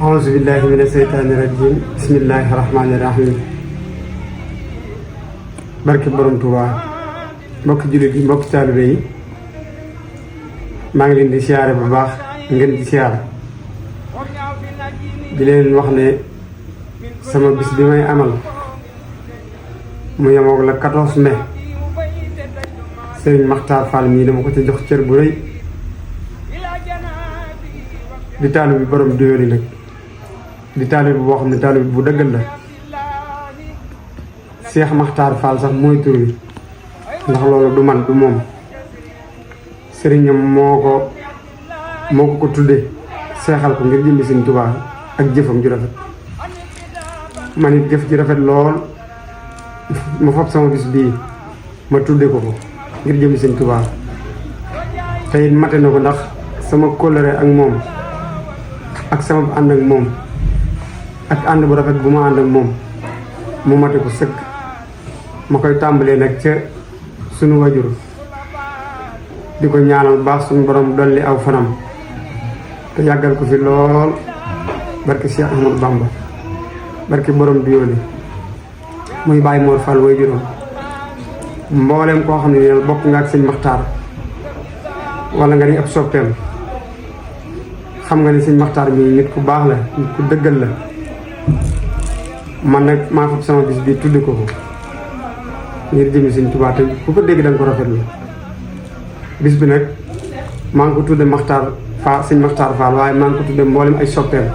auzu billahi mina seytaani rajim bismillahi rahmaani rahim barke borom Tuubaa mbokki jullit yi mbokki taalibe yi maa ngi leen di siyaare bu baax ngeen di siyaare di leen wax ne sama bis bi may amal mu yemoog la 14 mai Sëriñ Maxtaar Fall mii dama ko ci jox cër bu rëy di taalibe bi borom diwéri nag di taalibe boo xam ne taalibe bu dëggal la Cheikh Maxtaar Fall sax mooy tur wi ndax loolu du man du moom sëriñam moo ko tudde seexal ko ngir jëmbi Sëriñ Tuubaa ak jëfam ju rafet man it jëf ji rafet lool ma fab sama bis bii ma tudde ko ngir jëmbi Sëriñ Tuubaa te it mate na ko ndax sama kóllëre ak moom ak sama ànd ak moom ak ànd bu rafet bu ma ànd ak moom mu mate ko sëkk ma koy tàmbalee nag ca sunu wajur di ko ñaanal baax suñu borom dolli aw fanam te yàggal ko fi lool barke Cheikh Ahmadou Bamba barke borom Diyooli muy Baye Mor Fall way juróom mboolem koo xam ne ne bokk nga ak Sëñ Maxtaar wala nga di ab soppeem xam nga ni Sëñ Maxtaar mi nit ku baax la nit ku dëggal la man nag maa fab sama bis bi tuddi ko ngir jëmi Sëñ Tuubaa te ku ko dégg danga ko rafetlu bis bi nag maa ngi ko tudde Maxtaar Fall Sëñ Maxtaar Fall waaye maa ngi ko tudde mboolem ay soppeem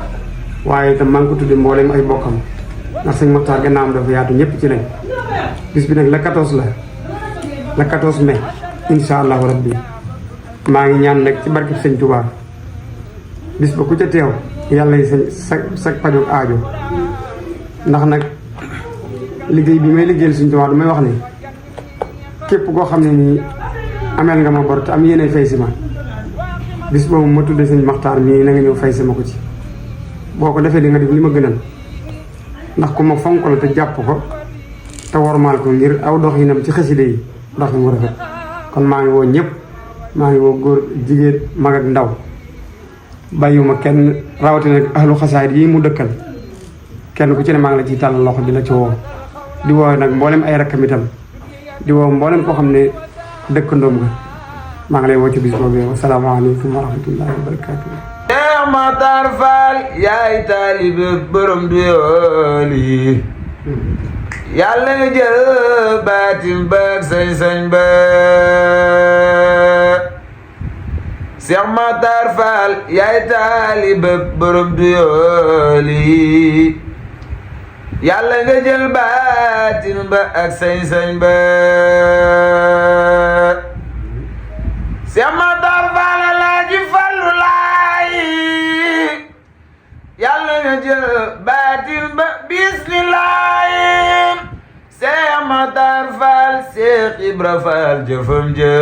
waaye itam maa ngi ko tudde mboolem ay bokkam ndax Sëñ Maxtaar gannaawam dafa yaatu ñëpp ci lañ bis bi nag la 14 la la 14 mai insha allahu rabbi maa ngi ñaan nag ci barkeb Sëñ Tuubaa bis ba ku ca teew yàlla yi sa pajoog aajo ndax nag liggéey bi may liggéeyal Sëñ Tuubaa damay wax ni képp koo xam ne nii ameel nga ma bor te am yéene fay si ma bis boobu ma tudde Sëñ Maxtaar mii na nga ñëw fay si ma ko ci boo ko defee di nga def li ma gënal ndax ku ma fonk la te jàpp ko te wormaal ko ngir aw doxinam ci xaside yi doxin mu rafet kon maa ngi woo ñëpp maa ngi woo góor jigéen mag ak ndaw bàyyiwuma kenn rawatina nag ahlu xasaayid yi mu dëkkal kenn ku ci ne maa ngi la ciy tàllal loxo di la ci woo di woo nag mboolem ay rakkam itam di woo mboolem koo xam ne dëkkandoom nga maa ngi lay woo ci bis boobu wasalaamaaleykum wa rahmatullahi wa barakaatu. Cheikh Maxtaar Fall yaay taalibe borom Diyooli yàlla nga jël baatin ba ak sañ-sañ ba Cheikh Maxtaar Fall yaay taalibe borom Diyooli yàlla nga jël baatin ba ak sañ-sañ ba Cheikh Maxtaar Fall Alaaji Fallu Laay yàlla nga jël baatin ba bismillaay Cheikh Maxtaar Fall Cheikh Ibra Fall jëfam jë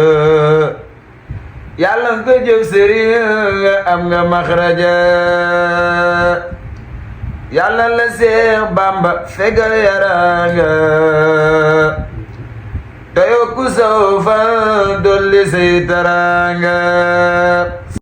yàlla nga ko jëf sëriñ nga am nga maxraja yàlla la Seex Bamba fegal yaranga te yokku saw fan dolli say taranga